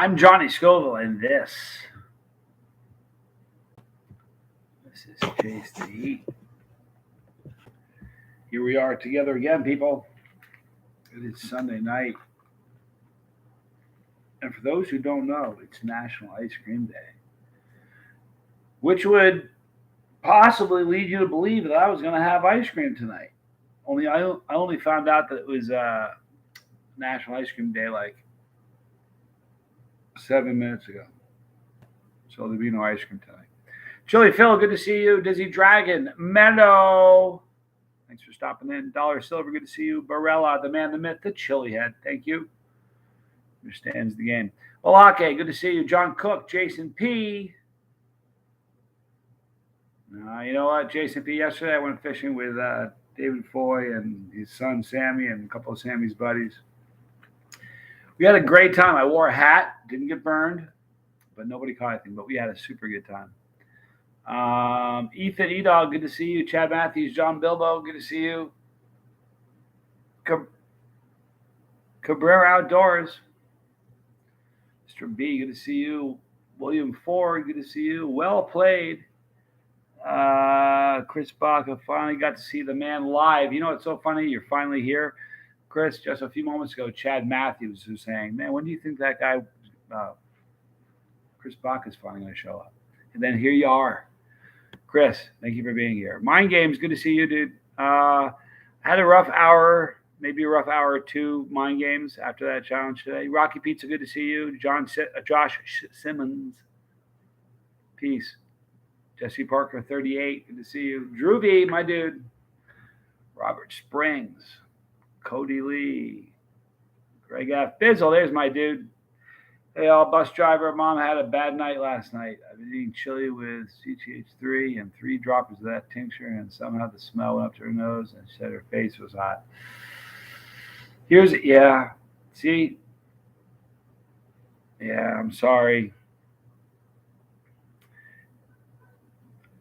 I'm Johnny Scoville, and this is Chase the Heat. Here we are together again, people. It is Sunday night, and for those who don't know, it's National Ice Cream Day, which would possibly lead you to believe that I was going to have ice cream tonight. Only I only found out that it was National Ice Cream Day like 7 minutes ago, so there'll be no ice cream tonight. Chili Phil, good to see you. Dizzy Dragon, Meadow, thanks for stopping in. Dollar Silver, good to see you. Barella, the man, the myth, the Chili Head, thank you. Understands the game. Olake, good to see you. John Cook, Jason P. You know what, Jason P. Yesterday I went fishing with David Foy and his son Sammy and a couple of Sammy's buddies. We had a great time. I wore a hat, didn't get burned, but nobody caught anything. But we had a super good time. Ethan Edog, good to see you. Chad Matthews, John Bilbo, good to see you. Cabrera Outdoors, Mr. B, good to see you. William Ford, good to see you. Well played. Chris Bach, I finally got to see the man live. You know what's so funny? You're finally here. Chris, just a few moments ago, Chad Matthews was saying, man, when do you think that guy, Chris Bach, is finally going to show up? And then here you are. Chris, thank you for being here. Mind Games, good to see you, dude. Had a rough hour, maybe a rough hour or two, Mind Games, after that challenge today. Rocky Pizza, good to see you. Josh Simmons, peace. Jesse Parker, 38, good to see you. Drew V, my dude. Robert Springs, Cody Lee, Greg F. Bizzle, there's my dude. Hey, all, bus driver. Mom had a bad night last night. I've been eating chili with CTH3 and 3 droppers of that tincture, and somehow the smell went up to her nose, and she said her face was hot. See? Yeah, I'm sorry.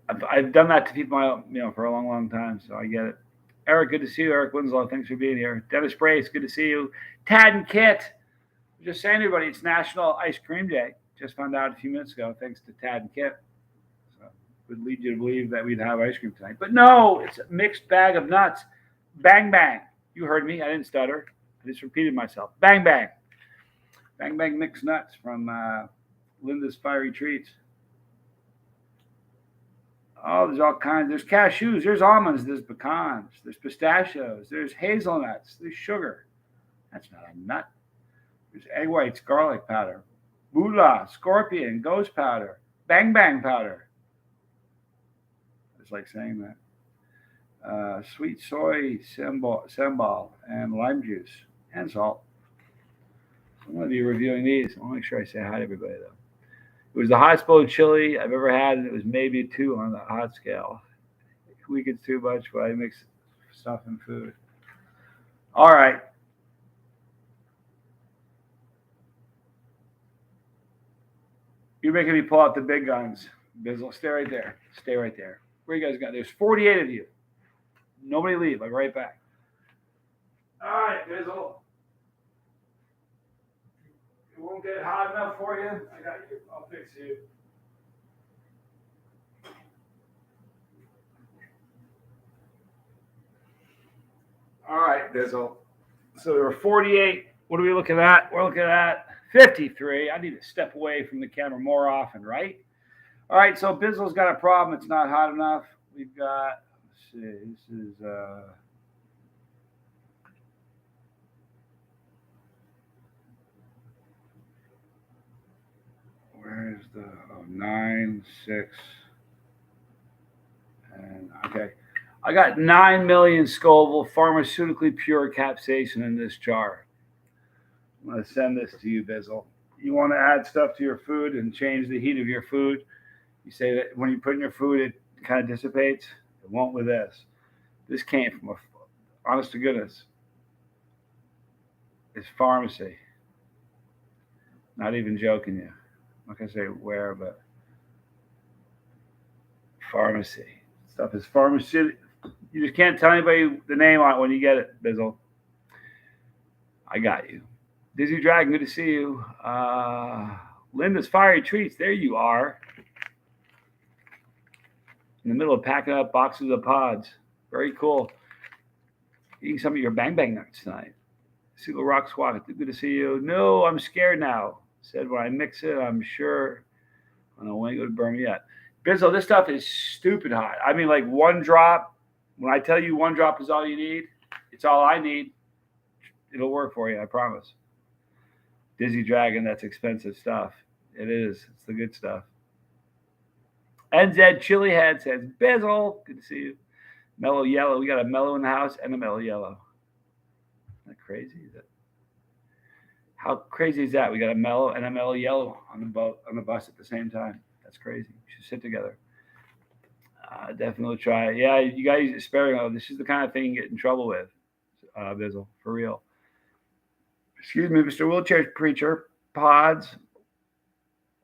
I've done that to people, for a long, long time, so I get it. Eric, good to see you. Eric Winslow, thanks for being here. Dennis Brace, good to see you. Tad and Kit, just saying, everybody, it's National Ice Cream Day. Just found out a few minutes ago, thanks to Tad and Kit. So would lead you to believe that we'd have ice cream tonight. But no, it's a mixed bag of nuts. Bang, bang. You heard me. I didn't stutter. I just repeated myself. Bang, bang. Bang, bang mixed nuts from Linda's Fiery Treats. Oh, there's all kinds. There's cashews. There's almonds. There's pecans. There's pistachios. There's hazelnuts. There's sugar. That's not a nut. There's egg whites, garlic powder, moolah, scorpion, ghost powder, bang bang powder. It's like saying that. Sweet soy sambal and lime juice and salt. So I'm going to be reviewing these. I want to make sure I say hi to everybody, though. It was the hottest bowl of chili I've ever had, and it was maybe a 2 on the hot scale. A week it's too much, but I mix stuff in food. All right. You're making me pull out the big guns, Bizzle. Stay right there. Stay right there. Where you guys got? There's 48 of you. Nobody leave. I'll be right back. All right, Bizzle. It won't get hot enough for you. I got you. I'll fix you. All right, Bizzle. So there were 48. What are we looking at? We're looking at 53. I need to step away from the camera more often, right? All right, so Bizzle's got a problem. It's not hot enough. We've got, let's see, this is, where's the, 9, 6, and, okay. I got 9 million Scoville pharmaceutically pure capsaicin in this jar. I'm going to send this to you, Bizzle. You want to add stuff to your food and change the heat of your food. You say that when you put in your food, it kind of dissipates. It won't with this. This came from honest to goodness, it's pharmacy. Not even joking you. I'm not going to say where, but pharmacy. Stuff is pharmaceutical. You just can't tell anybody the name on it when you get it, Bizzle. I got you. Dizzy Dragon, good to see you. Linda's Fiery Treats, there you are. In the middle of packing up boxes of pods. Very cool. Eating some of your Bang Bang nuts tonight. Single Rock Squad, good to see you. No, I'm scared now. Said when I mix it, I'm sure. I don't know when I go to burn yet. Bizzle, this stuff is stupid hot. I mean, like one drop. When I tell you one drop is all you need, it's all I need. It'll work for you, I promise. Dizzy Dragon, that's expensive stuff. It is. It's the good stuff. NZ Chili Head says, Bizzle, good to see you. Mellow Yellow. We got a Mellow in the house and a Mellow Yellow. Isn't that crazy? How crazy is that? We got a Mellow and a Mellow Yellow on the bus at the same time. That's crazy. We should sit together. Definitely try it. Yeah, you guys sparing. This is the kind of thing you get in trouble with, Bizzle, for real. Excuse me, Mr. Wheelchair Preacher. Pods.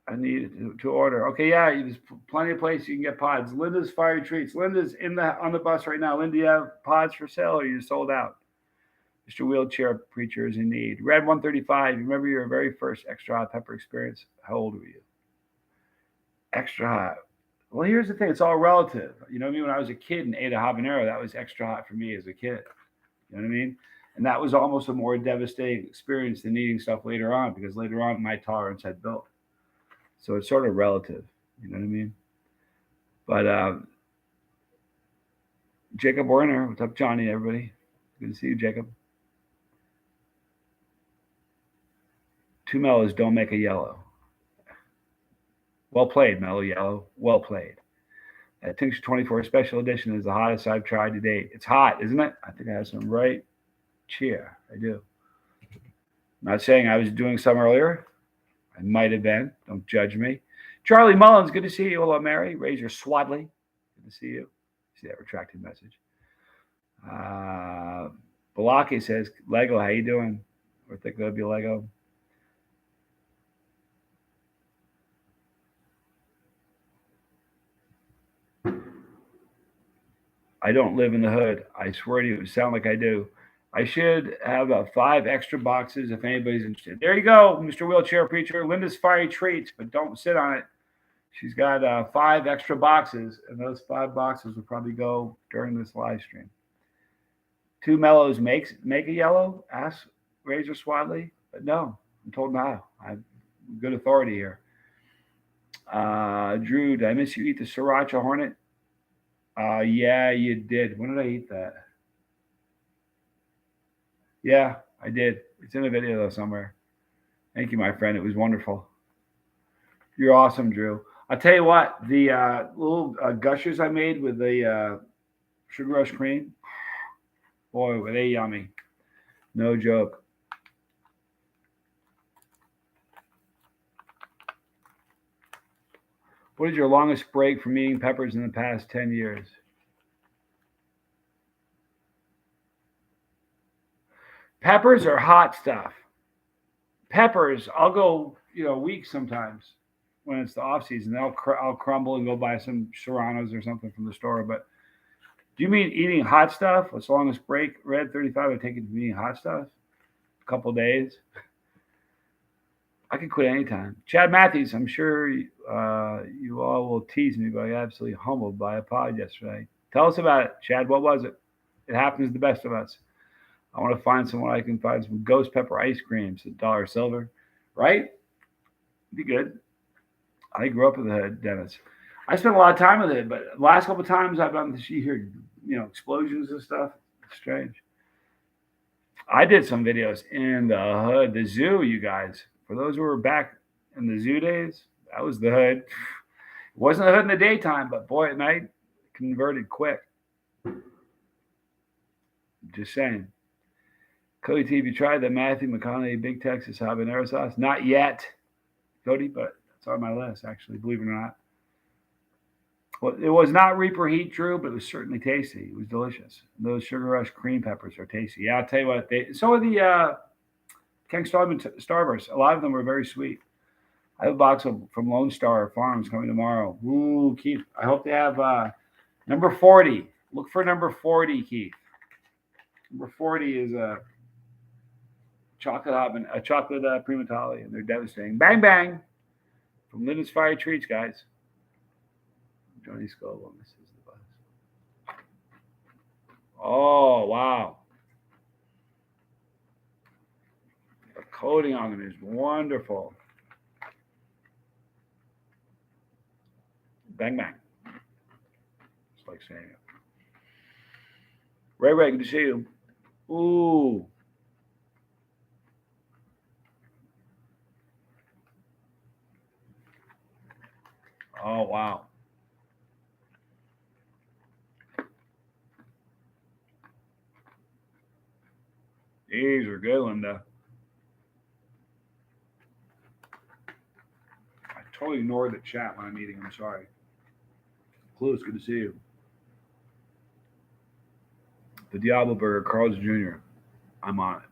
I need to order. Okay, yeah, there's plenty of places you can get pods. Linda's Fiery Treats. Linda's on the bus right now. Linda, do you have pods for sale or you sold out? Mr. Wheelchair Preacher is in need. Red 135. Remember your very first extra hot pepper experience? How old were you? Extra hot. Well, here's the thing. It's all relative. You know what I mean? When I was a kid and ate a habanero, that was extra hot for me as a kid. You know what I mean? And that was almost a more devastating experience than eating stuff later on because later on my tolerance had built. So it's sort of relative. You know what I mean? But Jacob Werner, what's up, Johnny, everybody? Good to see you, Jacob. Two mellows don't make a yellow. Well played, Mellow Yellow. Well played. That Tincture 24 Special Edition is the hottest I've tried to date. It's hot, isn't it? I think I have some right cheer. I do. I'm not saying I was doing some earlier. I might have been. Don't judge me. Charlie Mullins, good to see you. Hello, Mary. Razor Swadley. Good to see you. See that retracted message. Balaki says, Lego, how you doing? Or think that'll be Lego. I don't live in the hood. I swear to you, it sound like I do. I should have 5 extra boxes if anybody's interested. There you go, Mr. Wheelchair Preacher. Linda's Fiery Treats, but don't sit on it. She's got 5 extra boxes, and those 5 boxes will probably go during this live stream. 2 mellows make a yellow? Ask Razor Swadley. But no, I'm told no. I'm good authority here. Drew, did I miss you eat the Sriracha Hornet? Yeah, you did. When did I eat that? Yeah, I did. It's in a video though somewhere. Thank you, my friend. It was wonderful. You're awesome, Drew. I'll tell you what, the little gushers I made with the sugar rush cream, boy, were they yummy. No joke. What is your longest break from eating peppers in the past 10 years? Peppers are hot stuff. Peppers, I'll go, weeks sometimes when it's the off season. I'll crumble and go buy some serranos or something from the store. But do you mean eating hot stuff? What's the longest break? Red 35, I take it to eating hot stuff. A couple days. I can quit anytime. Chad Matthews, I'm sure you all will tease me, but I got absolutely humbled by a pod yesterday. Tell us about it, Chad. What was it? It happens to the best of us. I want to find someone I can find some ghost pepper ice creams at Dollar Silver, right? Be good. I grew up with the hood, Dennis. I spent a lot of time with it, but the last couple of times I've done you hear, explosions and stuff. It's strange. I did some videos in the hood, the zoo, you guys. For those who were back in the zoo days, that was the hood. It wasn't the hood in the daytime, but boy, at night, converted quick. Just saying. Cody T, have you tried the Matthew McConaughey Big Texas habanero sauce? Not yet, Cody, but it's on my list, actually, believe it or not. Well, it was not Reaper Heat, Drew, but it was certainly tasty. It was delicious. Those Sugar Rush cream peppers are tasty. Yeah, I'll tell you what. So are the Ken Starburst. A lot of them were very sweet. I have a box from Lone Star Farms coming tomorrow. Ooh, Keith. I hope they have number 40. Look for number 40, Keith. Number 40 is chocolate oven, a chocolate prima Italia, and they're devastating. Bang bang from Linden's Fire Treats, guys. Johnny Scoville, this is the buzz. Oh wow, the coating on them is wonderful. Bang bang. It's like saying it. Ray, good to see you. Ooh. Oh wow. These are good, Linda. I totally ignore the chat when I'm eating. I'm sorry. Clues, good to see you. The Diablo Burger, Carl's Jr. I'm on it.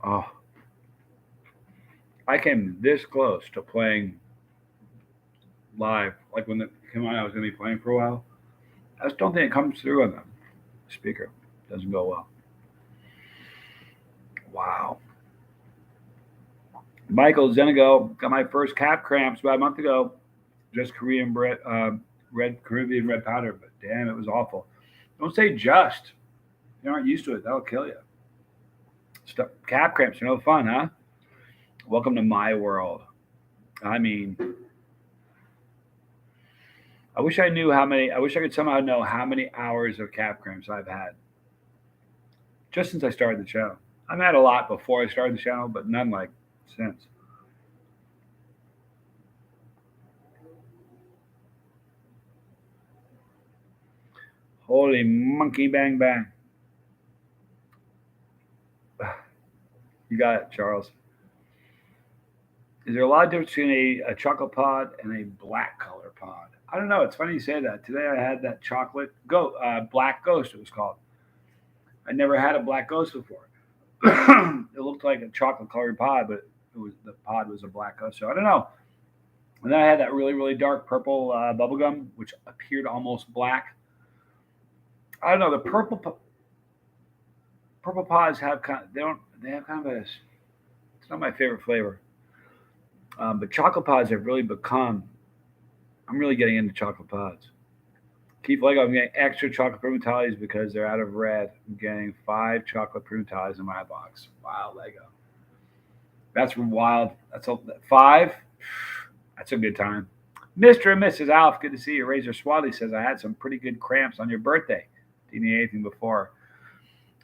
Oh, I came this close to playing live. Like when it came on, I was going to be playing for a while. I just don't think it comes through on the speaker. Doesn't go well. Wow. Michael Zenigo got my first calf cramps about a month ago. Just Korean bread, Caribbean red powder, but damn, it was awful. Don't say just. You aren't used to it. That'll kill you. Calf cramps are no fun, huh? Welcome to my world. I mean, I wish I knew how many. I wish I could somehow know how many hours of calf cramps I've had just since I started the channel. I've had a lot before I started the channel, but none like since. Holy monkey bang bang. You got it, Charles. Is there a lot of difference between a chocolate pod and a black color pod? I don't know. It's funny you say that. Today I had that black ghost. It was called. I never had a black ghost before. It looked like a chocolate colored pod, but the pod was a black ghost. So I don't know. And then I had that really really dark purple bubble gum, which appeared almost black. I don't know. The purple pods have they have kind of a. It's not my favorite flavor. But chocolate pods have really become. I'm really getting into chocolate pods. Keep Lego. I'm getting extra chocolate primitiles because they're out of red. I'm getting 5 chocolate primitiles in my box. Wow, Lego. That's wild. That's 5. That's a good time. Mr. and Mrs. Alf, good to see you. Razor Swadley says I had some pretty good cramps on your birthday. Do you need anything before?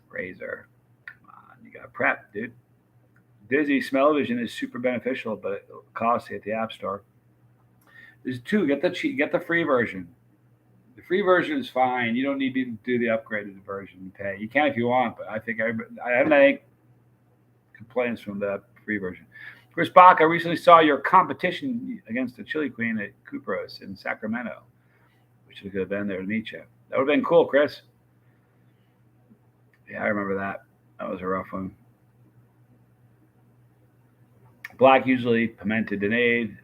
Razor, come on, you got prep, dude. Disney Smell-O-Vision is super beneficial, but it costs you at the App Store. There's 2. Get the free version. The free version is fine. You don't need to do the upgraded version and pay. You can if you want, but I think I haven't had any complaints from the free version. Chris Bach, I recently saw your competition against the Chili Queen at Cupros in Sacramento. We should have been there to meet you. That would have been cool, Chris. Yeah, I remember that. That was a rough one. Black usually pimented Danade,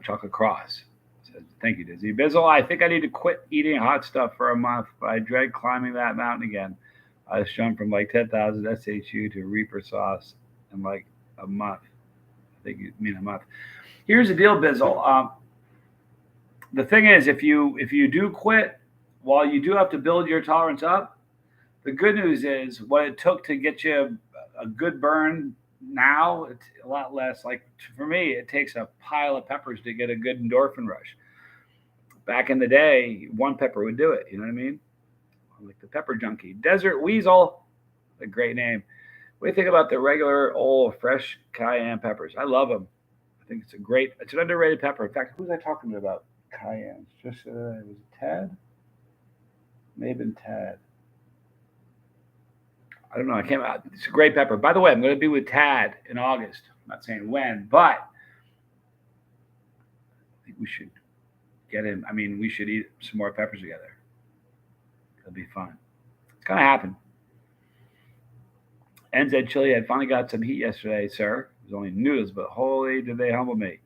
chocolate cross. Says, thank you, Dizzy. Bizzle, I think I need to quit eating hot stuff for a month, but I dread climbing that mountain again. I was jumped from like 10,000 SHU to Reaper sauce in like a month. I think you mean a month. Here's the deal, Bizzle. The thing is, if you do quit, while you do have to build your tolerance up, the good news is what it took to get you a good burn now, it's a lot less. Like for me, it takes a pile of peppers to get a good endorphin rush. Back in the day, 1 pepper would do it. You know what I mean? I'm like the pepper junkie. Desert Weasel, a great name. What do you think about the regular old fresh cayenne peppers? I love them. I think it's an underrated pepper. In fact, who was I talking to about cayenne? Just was it Ted? Maybe Ted. I don't know. I can't. It's a great pepper. By the way, I'm going to be with Tad in August. I'm not saying when, but I think we should get him. I mean, we should eat some more peppers together. It'll be fun. It's going to happen. NZ Chili had finally got some heat yesterday, sir. It was only noodles, but holy did they humble me.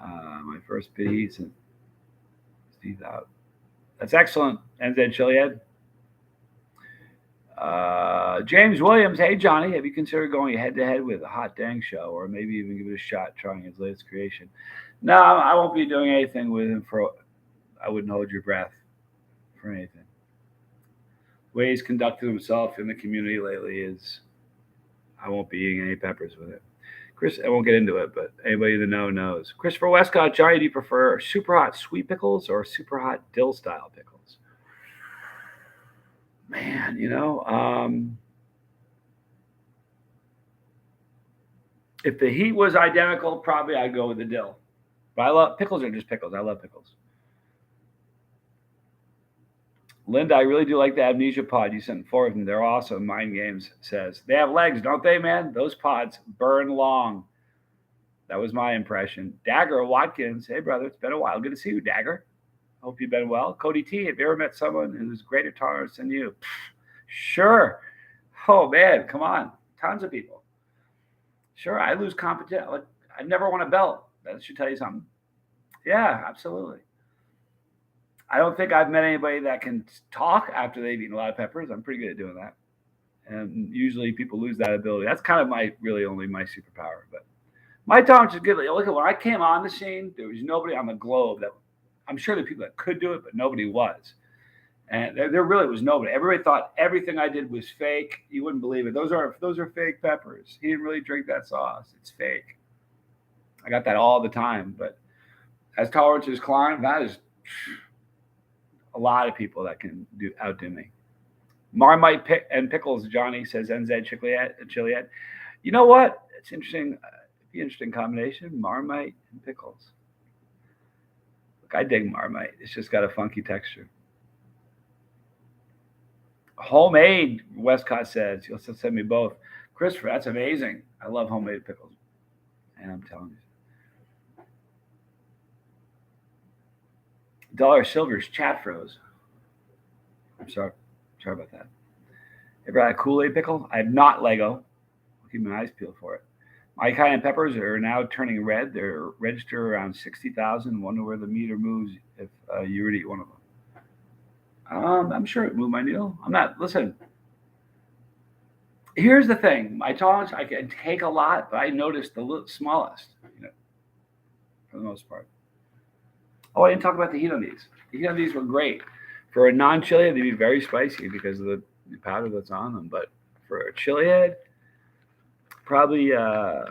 My first bit of heat since Steve's out. That's excellent, NZ Chili Head. James Williams, hey Johnny, have you considered going head to head with a Hot Dang Show, or maybe even give it a shot trying his latest creation? No, I won't be doing anything with him for. I wouldn't hold your breath for anything. The way he's conducted himself in the community lately is, I won't be eating any peppers with it. Chris, I won't get into it, but anybody in the know knows. Christopher Westcott, Johnny, do you prefer super hot sweet pickles or super hot dill style pickles? Man, if the heat was identical, probably I'd go with the dill. But I love pickles are just pickles. I love pickles. Linda, I really do like the Amnesia pod you sent forward, and they're awesome. Mind Games says they have legs, don't they, man? Those pods burn long. That was my impression. Dagger Watkins, hey brother, it's been a while. Good to see you, Dagger. Hope you've been well. Cody T, have you ever met someone who's greater tolerance than you? Sure. Oh man, come on, tons of people. Sure, I lose competition. I never won a belt. That should tell you something. Yeah, absolutely. I don't think I've met anybody that can talk after they've eaten a lot of peppers. I'm pretty good at doing that. And usually people lose that ability. That's kind of really only my superpower. But my tolerance is good. Look at when I came on the scene, there was nobody on the globe that, I'm sure there are people that could do it, but nobody was. And there really was nobody. Everybody thought everything I did was fake. You wouldn't believe it. Those are fake peppers. He didn't really drink that sauce. It's fake. I got that all the time. But as tolerances climb, that is a lot of people that can outdo me. Marmite and pickles, Johnny says NZ Chiliad. You know what? It's interesting. It'd be an interesting combination. Marmite and pickles. Look, I dig Marmite. It's just got a funky texture. Homemade, Westcott says. You'll send me both. Christopher, that's amazing. I love homemade pickles. And I'm telling you. Dollar Silver's chat froze. I'm sorry about that. Ever had a Kool-Aid pickle? I have not Lego. I'll keep my eyes peeled for it. My cayenne peppers are now turning red. They're registered around 60,000. Wonder where the meter moves if you were to eat one of them. I'm sure it moved my needle. I'm not. Listen. Here's the thing. My tolerance, I can take a lot, but I noticed the smallest. For the most part. Oh, I didn't talk about the heat on these. The heat on these were great. For a non-chili head, they'd be very spicy because of the powder that's on them. But for a chili head, probably if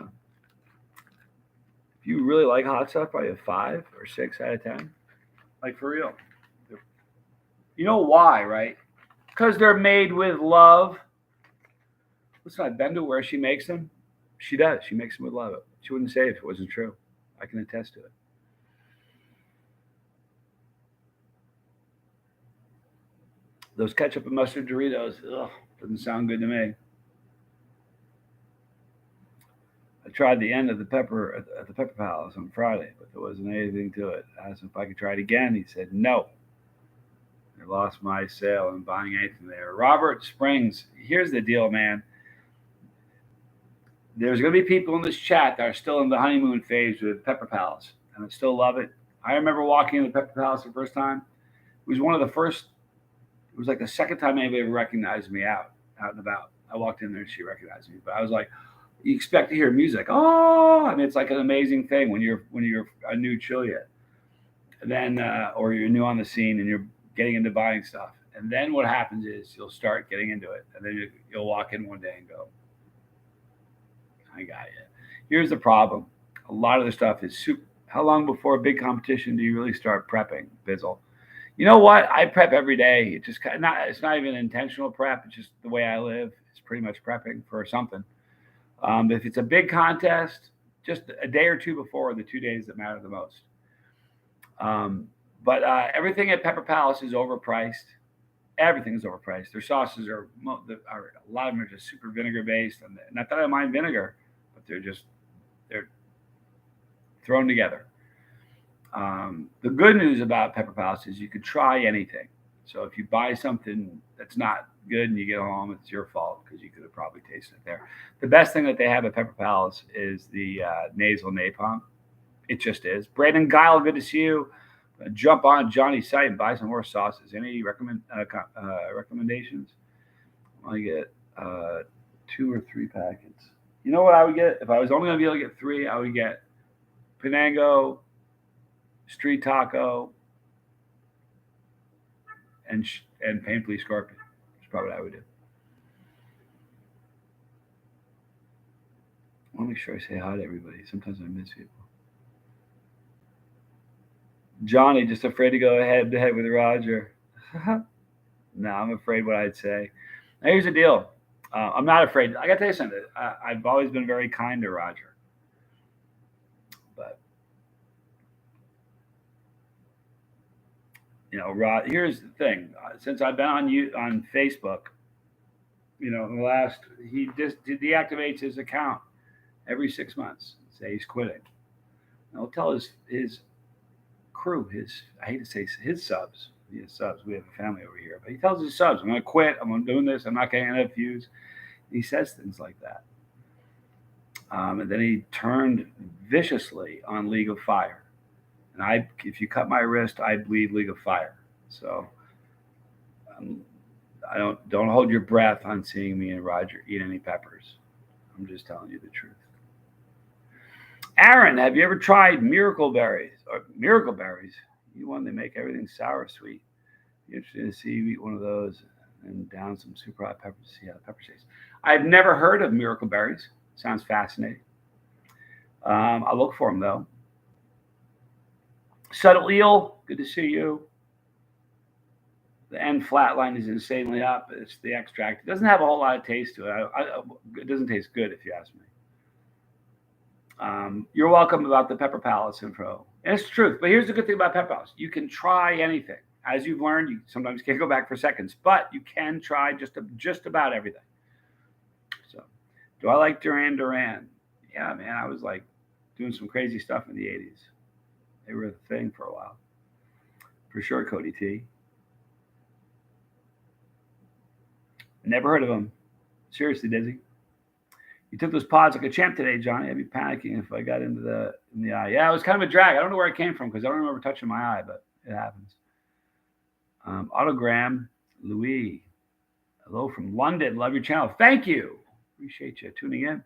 you really like hot stuff, probably a 5 or 6 out of 10. Like for real. You know why, right? Because they're made with love. Listen, I've been to where she makes them. She does. She makes them with love. She wouldn't say if it wasn't true. I can attest to it. Those ketchup and mustard Doritos, doesn't sound good to me. I tried the end of the pepper at the Pepper Palace on Friday, but there wasn't anything to it. I asked him if I could try it again. He said no. I lost my sale in buying anything there. Robert Springs, here's the deal, man. There's going to be people in this chat that are still in the honeymoon phase with Pepper Palace, and I still love it. I remember walking into Pepper Palace the first time. It was one of the first. It was like the second time anybody ever recognized me out and about. I walked in there and she recognized me. But I was like, you expect to hear music. Oh, I mean, it's like an amazing thing when you're a new Chiliad. And then, or you're new on the scene and you're getting into buying stuff. And then what happens is you'll start getting into it. And then you'll walk in one day and go, I got you. Here's the problem. A lot of the stuff is super. How long before a big competition do you really start prepping, Bizzle? You know what? I prep every day. It's just it's not even intentional prep. It's just the way I live. It's pretty much prepping for something. If it's a big contest, just a day or two before are the 2 days that matter the most. But everything at Pepper Palace is overpriced. Everything is overpriced. Their sauces are a lot of them are just super vinegar based. And not that I mind vinegar, but they're thrown together. The good news about Pepper Palace is you could try anything. So if you buy something that's not good and you get home, it's your fault because you could have probably tasted it there. The best thing that they have at Pepper Palace is the nasal napalm. It just is. Brandon Guile, good to see you. Jump on Johnny's site and buy some more sauces. Any recommendations? I get uh, 2 or 3 packets. You know what I would get if I was only going to be able to get 3? I would get Penango, Street Taco, and Painfully Scorpion. That's probably what I would do. I want to make sure I say hi to everybody. Sometimes I miss people. Johnny, just afraid to go head to head with Roger. No, I'm afraid what I'd say. Now, here's the deal. I'm not afraid. I got to tell you something. I've always been very kind to Roger. But, Rod, here's the thing. Since I've been on Facebook, in the last, he just deactivates his account every 6 months. Say he's quitting. And he'll tell his crew, I hate to say his subs. He has subs. We have a family over here, but he tells his subs, "I'm going to quit. I'm doing this. I'm not getting enough views." He says things like that. And then he turned viciously on League of Fire. And if you cut my wrist, I bleed League of Fire. So um, I don't hold your breath on seeing me and Roger eat any peppers. I'm just telling you the truth. Aaron, have you ever tried Miracle Berries? Or Miracle Berries? You want to make everything sour sweet. Be interested to see you eat one of those and down some super hot peppers to see how the pepper tastes. I've never heard of Miracle Berries. Sounds fascinating. I'll look for them though. Subtle Eel, good to see you. The end flat line is insanely up. It's the extract. It doesn't have a whole lot of taste to it. It doesn't taste good, if you ask me. You're welcome about the Pepper Palace info. And it's the truth. But here's the good thing about Pepper Palace. You can try anything. As you've learned, you sometimes can't go back for seconds, but you can try just about everything. So, do I like Duran Duran? Yeah, man. I was like doing some crazy stuff in the 80s. They were a thing for a while. For sure, Cody T. Never heard of them. Seriously, Dizzy. You took those pods like a champ today, Johnny. I'd be panicking if I got in the eye. Yeah, it was kind of a drag. I don't know where it came from because I don't remember touching my eye, but it happens. Autogram, Louis. Hello from London. Love your channel. Thank you. Appreciate you tuning in.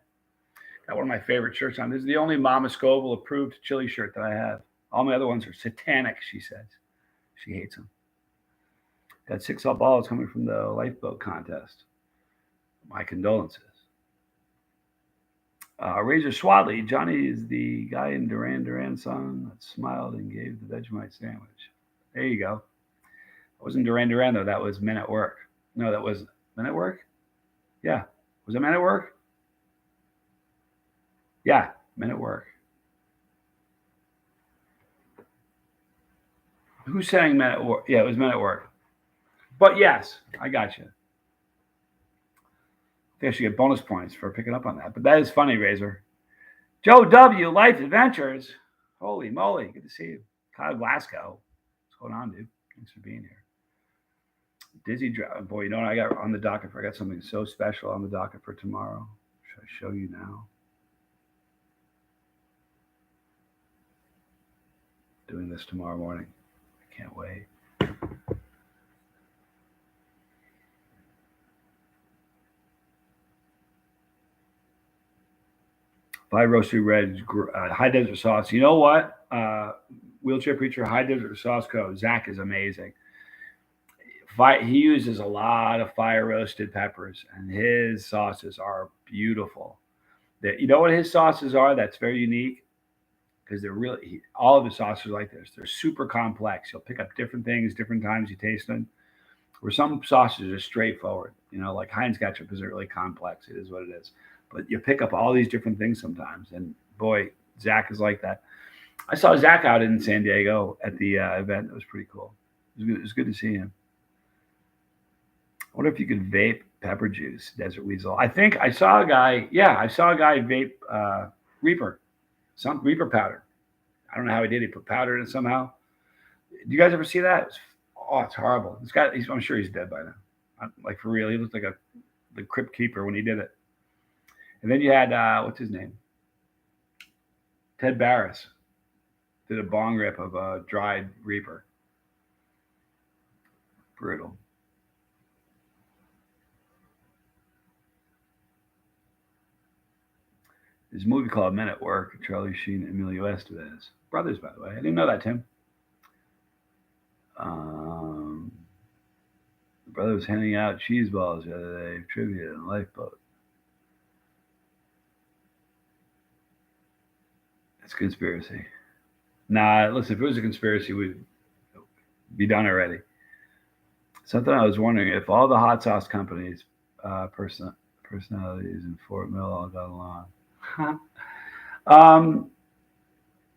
Got one of my favorite shirts on. This is the only Mama Scoville approved chili shirt that I have. All my other ones are satanic, she says. She hates them. Got 6 all balls coming from the lifeboat contest. My condolences. Razor Swadley, Johnny is the guy in Duran Duran song that smiled and gave the Vegemite sandwich. There you go. It wasn't Duran Duran though. That was Men at Work. No, that was Men at Work. Yeah, was it Men at Work? Yeah, Men at Work. Who sang Men at Work? Yeah, it was Men at Work. But yes, I got you. I think I should get bonus points for picking up on that. But that is funny, Razor. Joe W. Life Adventures. Holy moly, good to see you. Kyle Glasgow. What's going on, dude? Thanks for being here. Dizzy Drive. Boy, you know what I got on the docket for? I got something so special on the docket for tomorrow. Should I show you now? Doing this tomorrow morning. I can't wait. Buy roasted red high desert sauce. You know what? Wheelchair preacher high desert sauce co. Zach is amazing. He uses a lot of fire roasted peppers, and his sauces are beautiful. You know what his sauces are? That's very unique because they're really all of his sauces are like this. They're super complex. You'll pick up different things, different times you taste them. Where some sauces are straightforward, like Heinz ketchup isn't really complex. It is what it is. But you pick up all these different things sometimes, and boy, Zach is like that. I saw Zach out in San Diego at the event. It was pretty cool. It was good to see him. I wonder if you could vape pepper juice, Desert Weasel. I think I saw a guy. Yeah, I saw a guy vape Reaper, some Reaper powder. I don't know how he did. He put powder in it somehow. Do you guys ever see that? It's horrible. This guy, I'm sure he's dead by now. Like for real, he looked like the Crypt Keeper when he did it. And then you had what's his name? Ted Barris did a bong rip of a dried Reaper. Brutal. There's a movie called Men at Work. Charlie Sheen and Emilio Estevez. Brothers, by the way. I didn't know that, Tim. The brother was handing out cheese balls the other day. Trivia in a lifeboat. It's a conspiracy. Nah, listen, if it was a conspiracy, we'd be done already. Something I was wondering if all the hot sauce companies, personalities in Fort Mill all got along. um,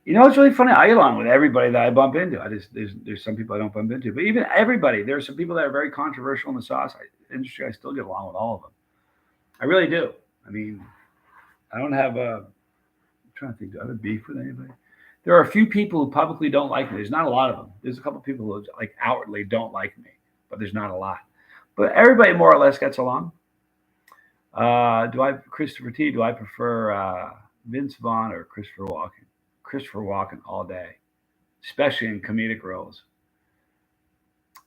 it's really funny. I get along with everybody that I bump into. There's some people I don't bump into, but even everybody, there's some people that are very controversial in the sauce industry. I still get along with all of them. I really do. I mean, I don't have a. I'm trying to think. Do I have a beef with anybody? There are a few people who publicly don't like me. There's not a lot of them. There's a couple of people who like outwardly don't like me, but there's not a lot. But everybody more or less gets along. Christopher T? Do I prefer Vince Vaughn or Christopher Walken? Christopher Walken all day, especially in comedic roles.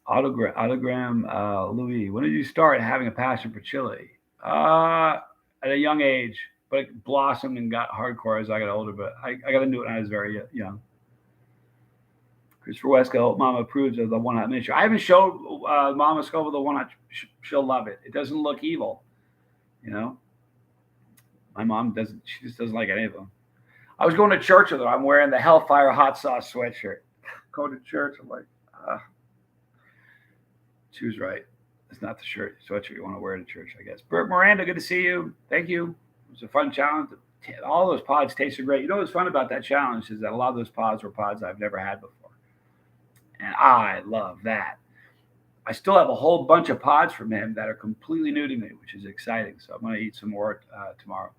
Autogram Louis. When did you start having a passion for chili? At a young age, but it blossomed and got hardcore as I got older. But I got into it when I was very young. Christopher Wesco, Mama approves of the one hot miniature. I haven't showed Mama Scoville the one hot. She'll love it. It doesn't look evil, My mom doesn't. She just doesn't like any of them. I was going to church with her. I'm wearing the Hellfire hot sauce sweatshirt. Going to church. I'm like, she was right. It's not the sweatshirt you want to wear to church, I guess. Bert Miranda, good to see you. Thank you. It was a fun challenge. All those pods tasted great. You know what's fun about that challenge is that a lot of those pods were pods I've never had before. And I love that. I still have a whole bunch of pods from him that are completely new to me, which is exciting. So I'm going to eat some more tomorrow.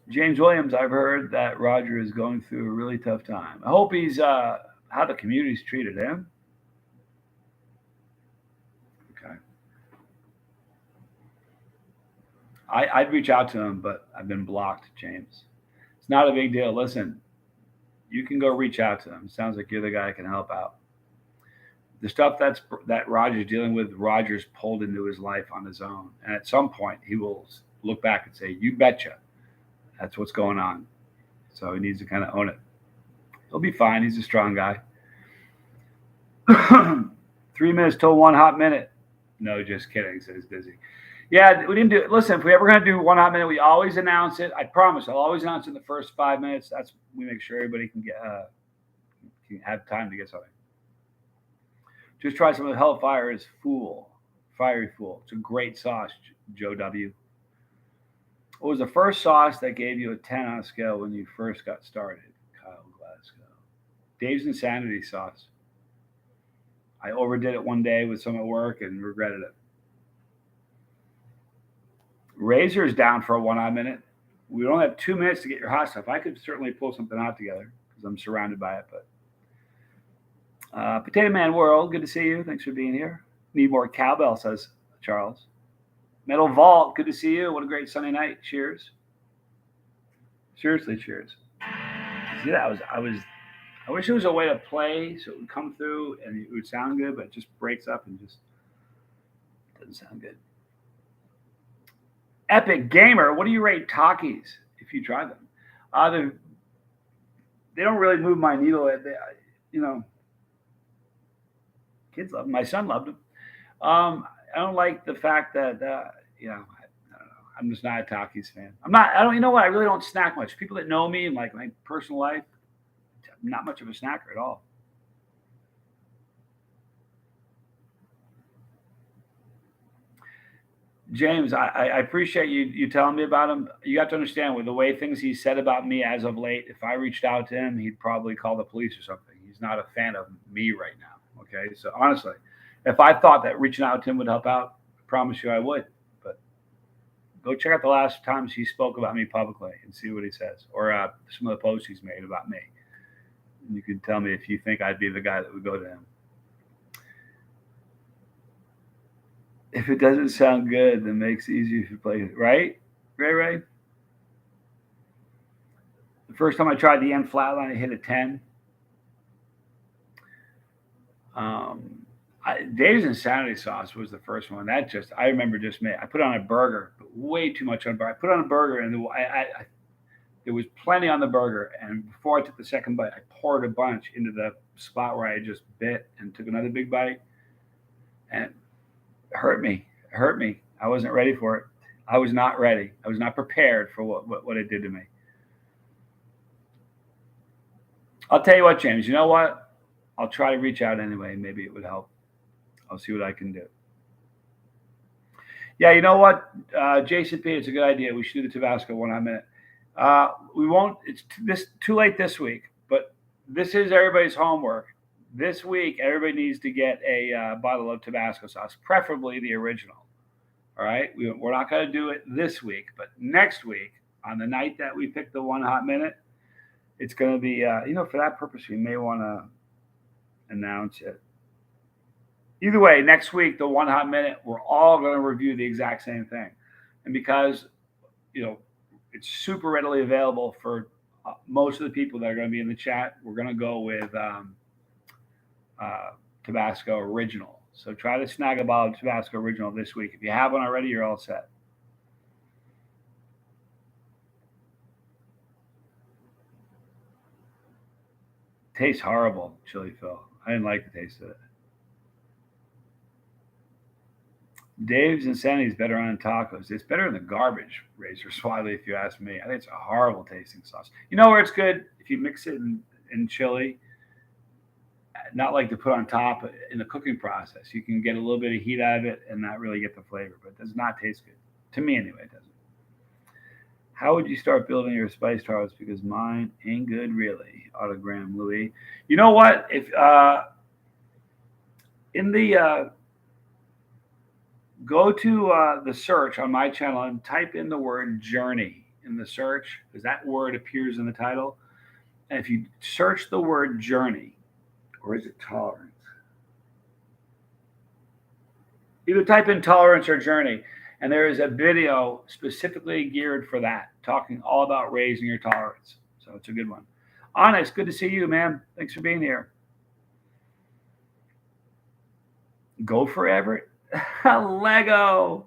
James Williams, I've heard that Roger is going through a really tough time. I hope he's how the community's treated him. Okay. I'd reach out to him, but I've been blocked, James. It's not a big deal. Listen, you can go reach out to him. It sounds like you're the guy that can help out. The stuff that Roger's dealing with, Roger's pulled into his life on his own. And at some point, he will look back and say, you betcha. That's what's going on. So he needs to kind of own it. He'll be fine. He's a strong guy. 3 minutes till 1 hot minute. No, just kidding, says Dizzy. Yeah, we didn't do it. Listen, if we ever going to do 1 hot minute, we always announce it. I promise. I'll always announce it in the first 5 minutes. We make sure everybody can can have time to get something. Just try some of the Hellfire's Fiery Fool. It's a great sauce, Joe W. What was the first sauce that gave you a 10 on a scale when you first got started? Kyle Glasgow. Dave's Insanity sauce. I overdid it one day with some at work and regretted it. Razor's down for a 1 hot minute. We only have 2 minutes to get your hot stuff. I could certainly pull something out together because I'm surrounded by it. But Potato Man World, good to see you. Thanks for being here. Need more cowbell, says Charles. Metal Vault, good to see you. What a great Sunday night. Cheers. Seriously, cheers. See that? I wish there was a way to play so it would come through and it would sound good, but it just breaks up and just doesn't sound good. Epic Gamer, what do you rate Takis if you try them? They don't really move my needle. Kids love them. My son loved them. I don't like the fact that I don't know. I'm just not a Takis fan. I don't. You know what? I really don't snack much. People that know me and like my personal life, I'm not much of a snacker at all. James, I appreciate you telling me about him. You got to understand with the way things he said about me as of late. If I reached out to him, he'd probably call the police or something. He's not a fan of me right now. Okay, so honestly, if I thought that reaching out to him would help out, I promise you I would. But go check out the last times he spoke about me publicly and see what he says, or some of the posts he's made about me. And you can tell me if you think I'd be the guy that would go to him. If it doesn't sound good, then it makes it easier if you play it. Right? Ray? The first time I tried the N flatline, I hit a 10. Dave's Insanity Sauce was the first one. I remember just me. I put on a burger, but way too much on a burger. I put on a burger and there was plenty on the burger. And before I took the second bite, I poured a bunch into the spot where I just bit and took another big bite. And it hurt me. It hurt me. I wasn't ready for it. I was not ready. I was not prepared for what it did to me. I'll tell you what, James, you know what? I'll try to reach out anyway. Maybe it would help. I'll see what I can do. Yeah, you know what, Jason P, it's a good idea. We should do the Tabasco 1 hot minute. We won't. It's too late this week, but this is everybody's homework. This week, everybody needs to get a bottle of Tabasco sauce, preferably the original. All right, we're not going to do it this week, but next week, on the night that we pick the 1 hot minute, it's going to be. For that purpose, we may want to announce it. Either way, next week, the 1 hot minute, we're all going to review the exact same thing. And because, it's super readily available for most of the people that are going to be in the chat, we're going to go with Tabasco Original. So try to snag a bottle of Tabasco Original this week. If you have one already, you're all set. Tastes horrible, Chili Phil. I didn't like the taste of it. Dave's Insanity is better on tacos. It's better than the garbage Razor Swadley, if you ask me. I think it's a horrible tasting sauce. You know where it's good? If you mix it in chili, not like to put on top in the cooking process. You can get a little bit of heat out of it and not really get the flavor, but it does not taste good. To me, anyway, it doesn't. How would you start building your spice tacos? Because mine ain't good, really. Autogram Louis. You know what? If in the go to the search on my channel and type in the word journey in the search, because that word appears in the title. And if you search the word journey, or is it tolerance? Either type in tolerance or journey, and there is a video specifically geared for that, talking all about raising your tolerance. So it's a good one. Honest, good to see you, man. Thanks for being here. Go for Everett. Lego.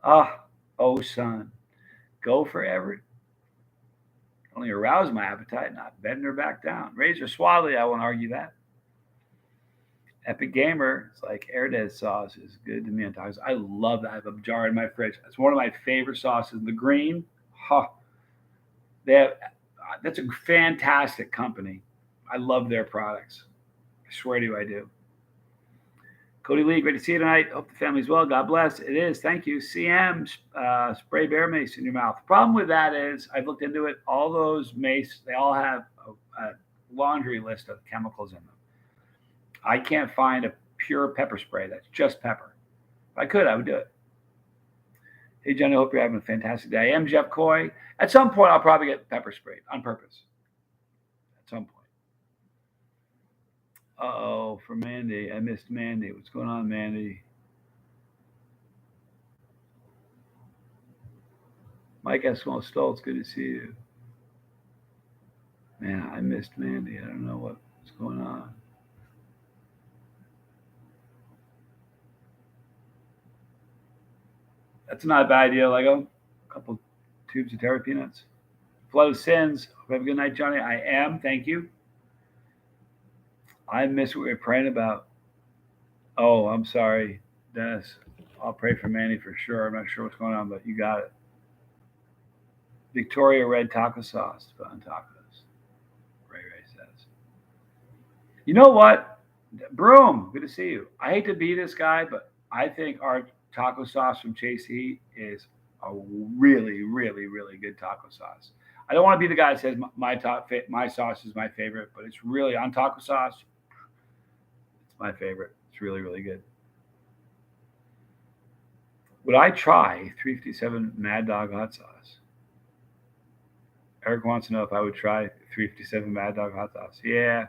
Oh, son. Go for Everett. Only arouse my appetite, not bend her back down. Razor Swadley, I won't argue that. Epic Gamer, it's like Herdez sauce is good to me on tacos. I love that. I have a jar in my fridge. It's one of my favorite sauces. The green, that's a fantastic company. I love their products. I swear to you, I do. Cody Lee, great to see you tonight. Hope the family's well. God bless. It is. Thank you. CM, spray bear mace in your mouth. The problem with that is I've looked into it. All those mace, they all have a laundry list of chemicals in them. I can't find a pure pepper spray that's just pepper. If I could, I would do it. Hey, Johnny, I hope you're having a fantastic day. I am Jeff Coy. At some point, I'll probably get pepper sprayed on purpose. At some point. Uh-oh, for Mandy. I missed Mandy. What's going on, Mandy? Mike Eskimo Stoltz, good to see you. Man, I missed Mandy. I don't know what's going on. That's not a bad idea, Lego. A couple tubes of Terra Peanuts. Flood of Sins. Hope you have a good night, Johnny. I am. Thank you. I miss what we were praying about. Oh, I'm sorry, Dennis. I'll pray for Manny for sure. I'm not sure what's going on, but you got it. Victoria Red Taco Sauce on tacos. Ray says. You know what? Broom, good to see you. I hate to be this guy, but I think our taco sauce from Chase Heat is a really, really, really good taco sauce. I don't want to be the guy that says my sauce is my favorite, but it's really on taco sauce. It's my favorite. It's really, really good. Would I try 357 Mad Dog hot sauce? Eric wants to know if I would try 357 Mad Dog hot sauce. Yeah,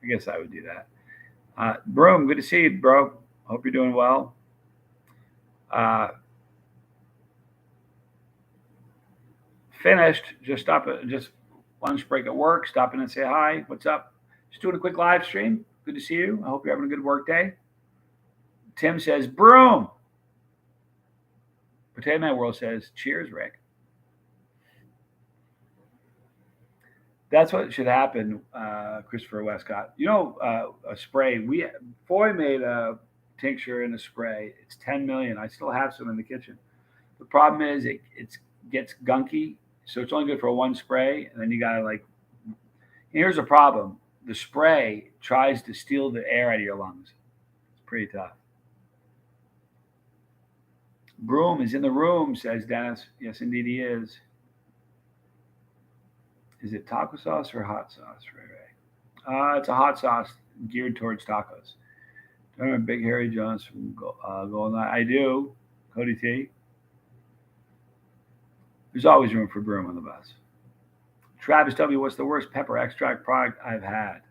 I guess I would do that. Broom, good to see you, bro. Hope you're doing well. Finished. Just lunch break at work. Stop in and say hi. What's up? Just doing a quick live stream. Good to see you. I hope you're having a good work day. Tim says, broom. Potato Man World says, cheers, Rick. That's what should happen, Christopher Westcott. A spray. Foy made a tincture and a spray. It's 10 million. I still have some in the kitchen. The problem is it gets gunky, so it's only good for one spray, and then you gotta like. Here's a problem: the spray tries to steal the air out of your lungs. It's pretty tough. Broom is in the room, says Dennis. Yes, indeed he is. Is it taco sauce or hot sauce, Ray Ray? It's a hot sauce geared towards tacos. Do I remember Big Harry Jones from Golden Eye? I do. Cody T. There's always room for broom on the bus. Travis W. What's the worst pepper extract product I've had?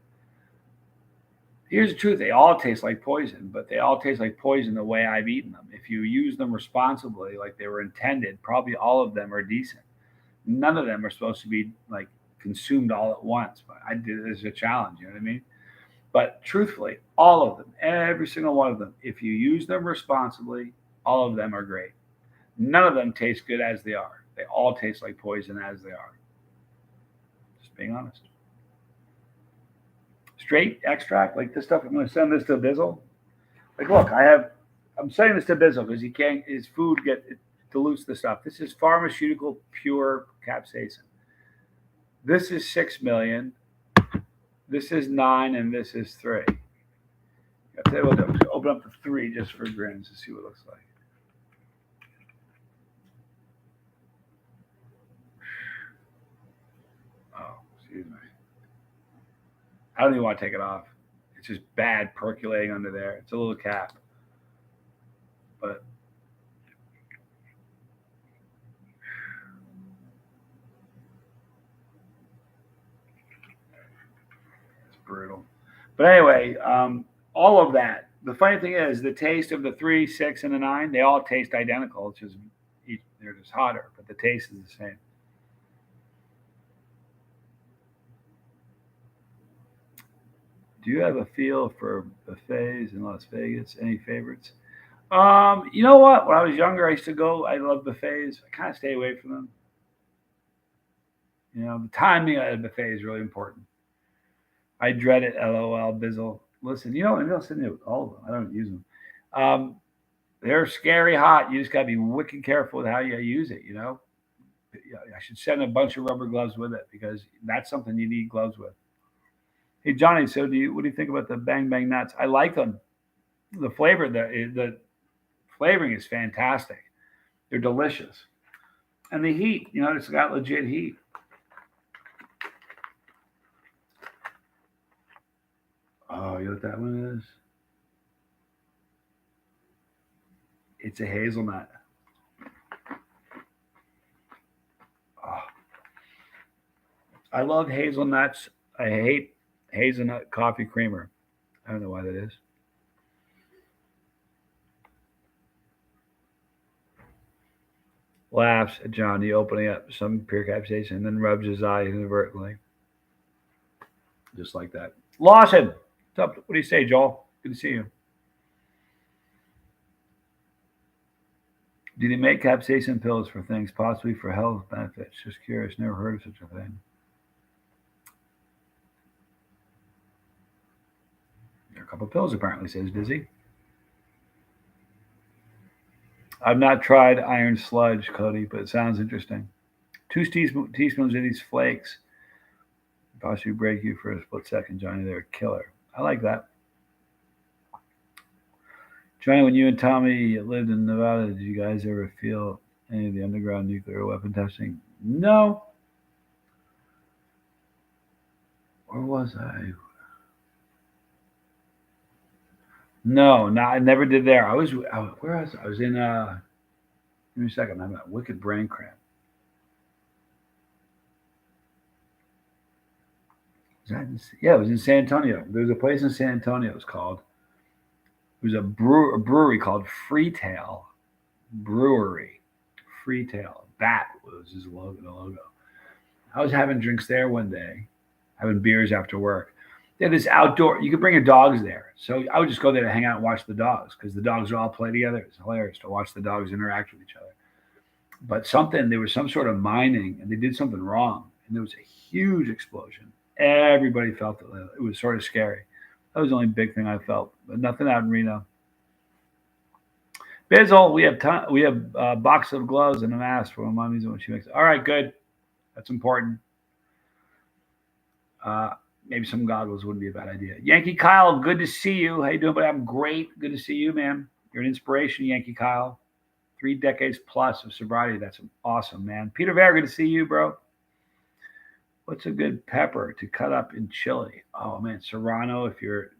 Here's the truth. They all taste like poison, but they all taste like poison the way I've eaten them. If you use them responsibly, like they were intended, probably all of them are decent. None of them are supposed to be like consumed all at once. But I did it as a challenge, you know what I mean? But truthfully, all of them, every single one of them, if you use them responsibly, all of them are great. None of them taste good as they are. They all taste like poison as they are. Just being honest. Straight extract, like this stuff, I'm going to send this to Bizzle. Like, look, I'm sending this to Bizzle because his food dilutes the stuff. This is pharmaceutical pure capsaicin. This is 6 million. This is 9, and this is 3. I'll tell you what, I'm going to open up the 3 just for grins to see what it looks like. Oh, excuse me. I don't even want to take it off. It's just bad percolating under there. It's a little cap. But it's brutal. But anyway, all of that. The funny thing is, the taste of the 3, 6, and the 9, they all taste identical. It's just they're just hotter, but the taste is the same. Do you have a feel for buffets in Las Vegas? Any favorites? You know what? When I was younger, I used to go. I love buffets. I kind of stay away from them. The timing at a buffet is really important. I dread it. LOL. Bizzle. Listen, I'm listening to all of them. I don't use them. They're scary hot. You just got to be wicked careful with how you use it. I should send a bunch of rubber gloves with it because that's something you need gloves with. Hey Johnny, so what do you think about the Bang Bang nuts? I like them. The flavoring is fantastic. They're delicious, and the heat. It's got legit heat. Oh, you know what that one is? It's a hazelnut. Oh, I love hazelnuts. I hate hazelnut coffee creamer. I don't know why that is. Laughs at Johnny opening up some pure capsaicin and then rubs his eye inadvertently. Just like that. Lawson! What's up? What do you say, Joel? Good to see you. Do they make capsaicin pills for things, possibly for health benefits? Just curious. Never heard of such a thing. There are a couple of pills, apparently, says Dizzy. I've not tried iron sludge, Cody, but it sounds interesting. 2 teaspoons of these flakes possibly break you for a split second, Johnny. They're a killer. I like that. Johnny, when you and Tommy lived in Nevada, did you guys ever feel any of the underground nuclear weapon testing? No. Or was I? No, I never did there. Where was I? I was in give me a second. I'm at wicked brain cramp. It was in San Antonio. There was a place in San Antonio. It was called. It was a brewery called Freetail Brewery. Freetail. That was his logo. I was having drinks there one day, having beers after work. They have this outdoor. You could bring your dogs there, so I would just go there to hang out and watch the dogs because the dogs all play together. It's hilarious to watch the dogs interact with each other. But there was some sort of mining, and they did something wrong, and there was a huge explosion. Everybody felt it. It was sort of scary. That was the only big thing I felt, but nothing out in Reno. Bizzle, we have a box of gloves and a mask for my mommy's when she makes it. All right, good. That's important. Maybe some goggles wouldn't be a bad idea. Yankee Kyle, good to see you. How you doing, buddy? I'm great. Good to see you, man. You're an inspiration, Yankee Kyle. 3 decades plus of sobriety. That's awesome, man. Peter Ver, good to see you, bro. What's a good pepper to cut up in chili? Oh man, Serrano, if you're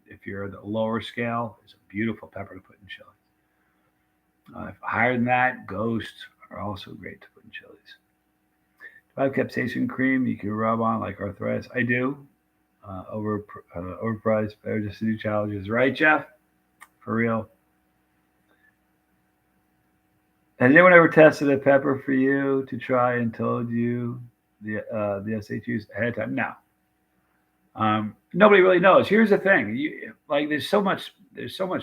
the lower scale, is a beautiful pepper to put in chili. Higher than that, Ghosts are also great to put in chilies. Do I have capsaicin cream you can rub on like arthritis? I do. Overpriced, better just to do challenges, right, Jeff? For real. Has anyone ever tested a pepper for you to try and told you the SHUs ahead of time? No. Nobody really knows. Here's the thing: there's so much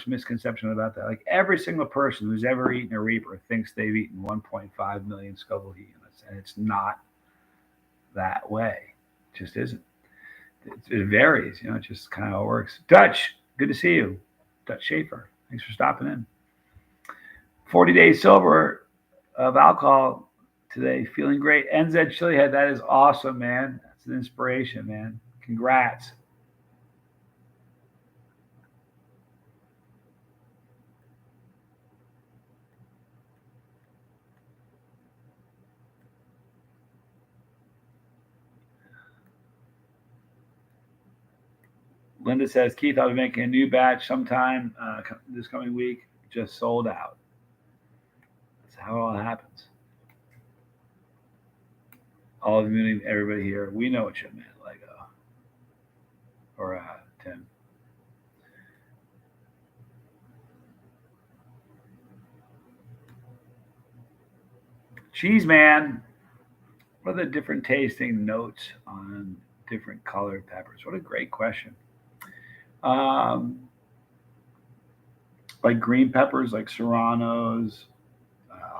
misconception about that. Like every single person who's ever eaten a Reaper thinks they've eaten 1.5 million Scoville heat units, and it's not that way. It just isn't. It varies, It's just kind of how it works. Dutch, good to see you. Dutch Schaefer, thanks for stopping in. 40 days sober of alcohol today, feeling great. NZ Chili Head, that is awesome, man. That's an inspiration, man. Congrats. Linda says, Keith, I'll be making a new batch sometime this coming week. Just sold out. That's how it all happens. All of you, everybody here, we know what you meant, Lego. Or Tim. Cheese man. What are the different tasting notes on different colored peppers? What a great question. Like green peppers, like serranos,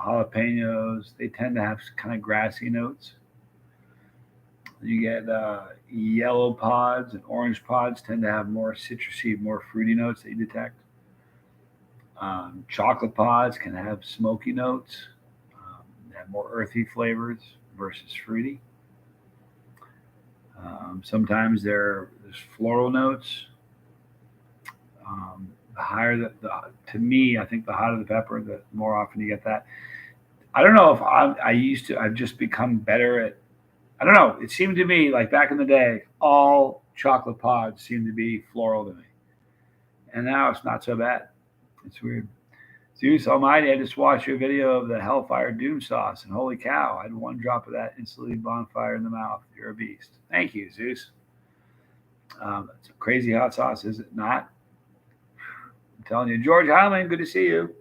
jalapenos, they tend to have kind of grassy notes. You get yellow pods and orange pods tend to have more citrusy, more fruity notes that you detect. Chocolate pods can have smoky notes, have more earthy flavors versus fruity. Sometimes there's floral notes. The higher to me, I think the hotter the pepper, the more often you get that. I don't know if I've just become better at, I don't know. It seemed to me like back in the day, all chocolate pods seemed to be floral to me. And now it's not so bad. It's weird. Zeus Almighty, I just watched your video of the Hellfire Doom sauce, and holy cow, I had 1 drop of that instantly bonfire in the mouth. You're a beast. Thank you, Zeus. It's a crazy hot sauce, is it not? I'm telling you. George Highland, good to see you.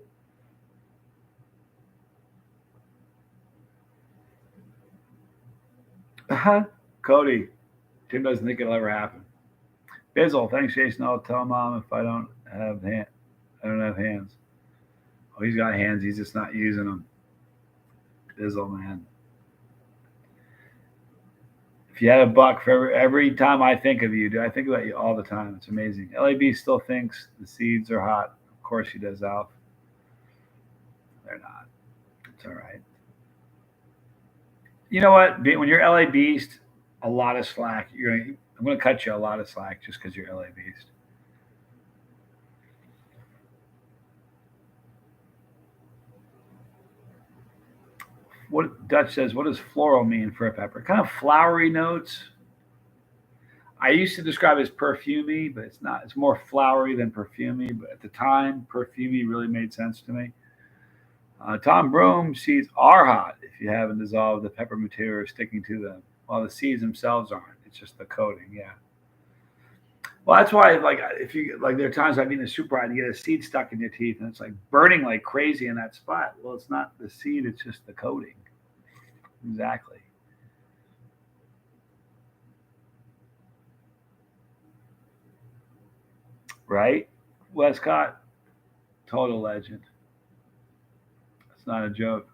Cody, Tim doesn't think it'll ever happen. Bizzle, thanks, Jason. I'll tell Mom if I don't have hands. Oh, he's got hands. He's just not using them. Bizzle, man. If you had a buck for every time I think of you, I think about you all the time. It's amazing. LAB still thinks the seeds are hot. Of course she does, Alf. They're not. It's all right. You know what? When you're LA Beast, a lot of slack. I'm going to cut you a lot of slack just because you're LA Beast. What Dutch says, what does floral mean for a pepper? Kind of flowery notes. I used to describe it as perfumey, but it's not. It's more flowery than perfumey. But at the time, perfumey really made sense to me. Tom Broom, seeds are hot if you haven't dissolved the pepper material sticking to them, while the seeds themselves aren't. It's just the coating, yeah. Well, that's why, there are times I've eaten a super hot and you get a seed stuck in your teeth, and it's like burning like crazy in that spot. Well, it's not the seed; it's just the coating. Exactly. right? Westcott, total legend. It's not a joke.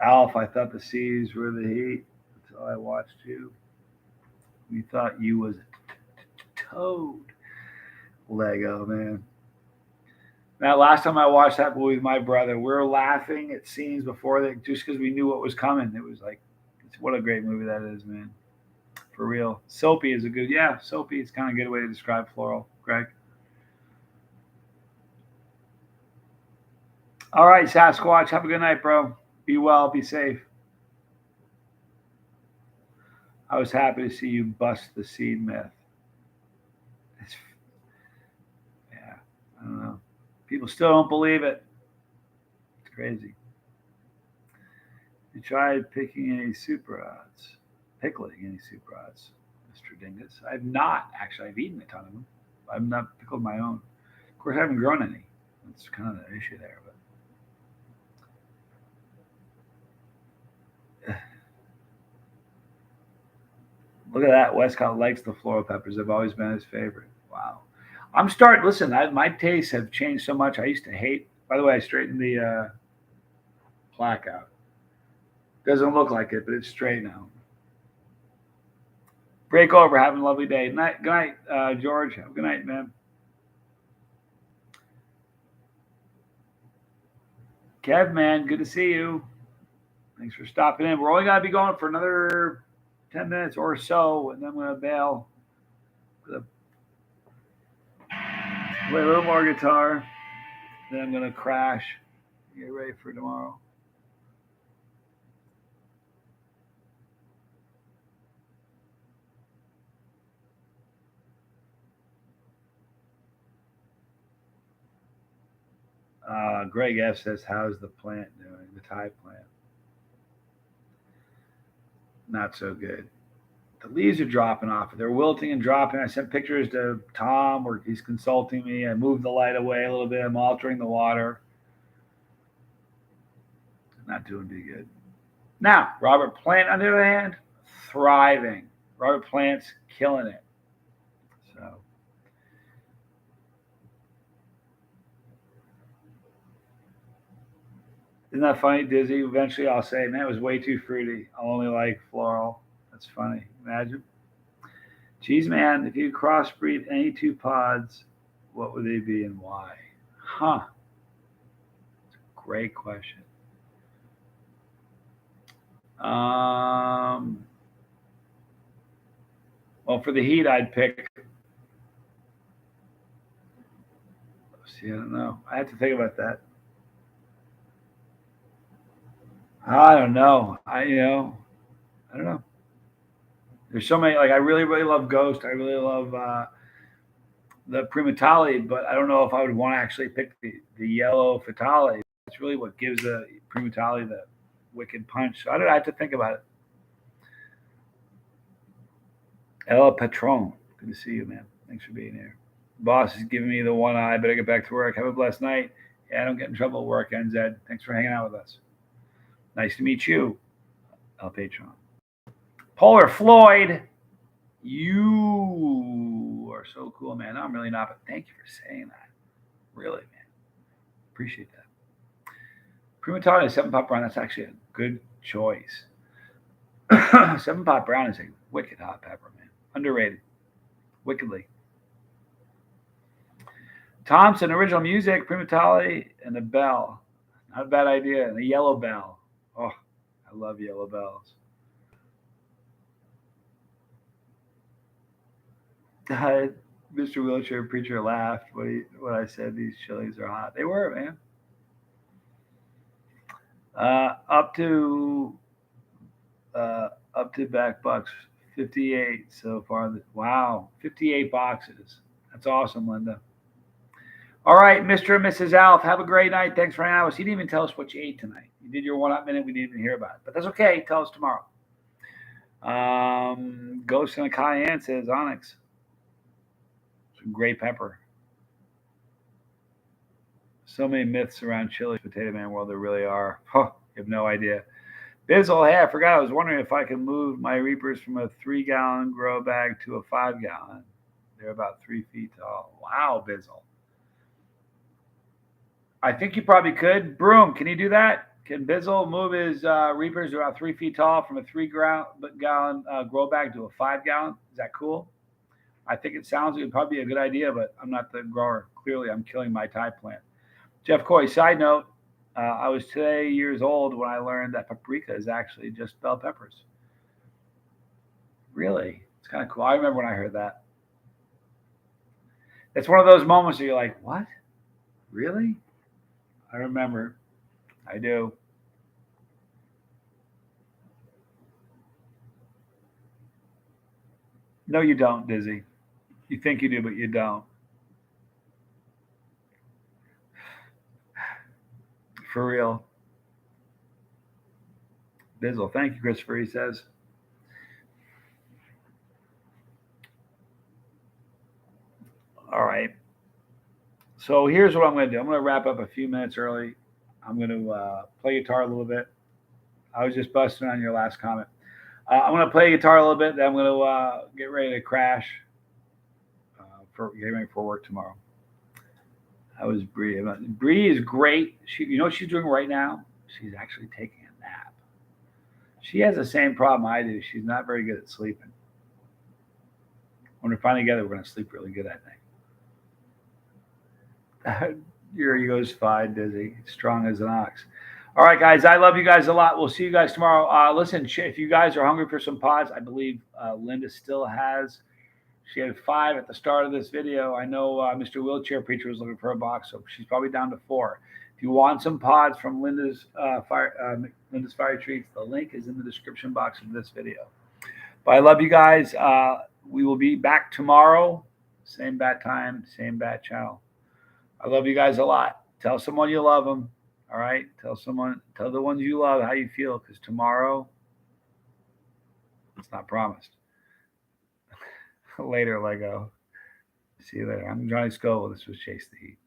Alf, I thought the seas were the heat until I watched you. We thought you was a toad. Lego, man. Now, last time I watched that movie with my brother, we were laughing at scenes before that just because we knew what was coming. It was like, what a great movie that is, man. For real. Soapy is a good, yeah, soapy is kind of a good way to describe Floral, Greg. All right, Sasquatch, have a good night, bro. Be well, be safe. I was happy to see you bust the seed myth. It's, yeah, I don't know. People still don't believe it. It's crazy. You tried picking any super odds, pickling any super odds, Mr. Dingus. I've not actually. I've eaten a ton of them. I've not pickled my own. Of course, I haven't grown any. That's kind of the issue there. But look at that. Westcott likes the floral peppers. They've always been his favorite. Wow. I'm starting. Listen, my tastes have changed so much. I used to hate. By the way, I straightened the plaque out. Doesn't look like it, but it's straight now. Break over. Having a lovely day. Night. Good night, George. Have a good night, man. Kev, man, good to see you. Thanks for stopping in. We're only going to be going for another 10 minutes or so, and then I'm going to bail. Play a little more guitar. Then I'm going to crash. Get ready for tomorrow. Greg F says, how's the plant doing? The Thai plant? Not so good. The leaves are dropping off. They're wilting and dropping. I sent pictures to Tom where he's consulting me. I moved the light away a little bit. I'm altering the water. Not doing too good. Now, Robert Plant, on the other hand, thriving. Robert Plant's killing it. So, isn't that funny, Dizzy? Eventually I'll say, man, it was way too fruity. I'll only like floral. That's funny. Imagine. Geez, man, if you crossbreed any two pods, what would they be and why? Huh. Great question. Well, for the heat, I'd pick. See, I don't know. I have to think about that. I don't know. I don't know. There's so many. Like I really, really love Ghost. I really love the Primatali, but I don't know if I would want to actually pick the yellow Fatale. That's really what gives the Primatali the wicked punch. So I don't. I have to think about it. Ella Patron. Good to see you, man. Thanks for being here. Boss is giving me the one eye. Better get back to work. Have a blessed night. Yeah, I don't get in trouble at work, NZ. Thanks for hanging out with us. Nice to meet you, El Patron. Polar Floyd, you are so cool, man. No, I'm really not, but thank you for saying that. Really, man. Appreciate that. Primatari 7 Pot Brown, that's actually a good choice. 7 Pot Brown is a wicked hot pepper, man. Underrated. Wickedly. Thompson, original music, Primatali, and a bell. Not a bad idea. And a yellow bell. Oh, I love yellow bells. Mr. Wheelchair Preacher laughed when I said these chilies are hot. They were, man. Up to back bucks 58 so far. Wow, 58 boxes. That's awesome, Linda. All right, Mr. and Mrs. Alf, have a great night. Thanks for hanging out with us. You didn't even tell us what you ate tonight. You did your 1 minute. We didn't even hear about it, but that's okay. Tell us tomorrow. Ghost in a Cayenne says Onyx. Some great pepper. So many myths around chili, Potato Man World. There really are. Huh, you have no idea. Bizzle, hey, I forgot. I was wondering if I can move my Reapers from a 3-gallon grow bag to a 5-gallon. They're about 3 feet tall. Wow, Bizzle. I think you probably could. Broom, can you do that? Can Bizzle move his Reapers about 3 feet tall from a 3-gallon grow bag to a 5-gallon? Is that cool? I think it sounds like it'd probably be a good idea, but I'm not the grower. Clearly, I'm killing my Thai plant. Jeff Coy, side note, I was today years old when I learned that paprika is actually just bell peppers. Really? It's kind of cool. I remember when I heard that. It's one of those moments where you're like, what? Really? I remember. I do. No, you don't, Dizzy. You think you do, but you don't. For real. Bizzle. Thank you, Christopher, he says. All right. So here's what I'm going to do. I'm going to wrap up a few minutes early. I'm going to play guitar a little bit. I was just busting on your last comment. I'm going to play guitar a little bit. Then I'm going to get ready to crash for getting ready for work tomorrow. How was Bree? Bree is great. You know what she's doing right now? She's actually taking a nap. She has the same problem I do. She's not very good at sleeping. When we're finally together, we're going to sleep really good, I think. Your ego's fine, Dizzy. Strong as an ox. All right, guys. I love you guys a lot. We'll see you guys tomorrow. Listen, if you guys are hungry for some pods, I believe Linda still has. She had 5 at the start of this video. I know Mr. Wheelchair Preacher was looking for a box, so she's probably down to 4. If you want some pods from Linda's Fire Treats, the link is in the description box of this video. But I love you guys. We will be back tomorrow. Same bat time, same bat channel. I love you guys a lot. Tell someone you love them. All right. Tell the ones you love how you feel, because tomorrow, it's not promised. Later, Lego. See you later. I'm Johnny Scoville. This was Chase the Heat.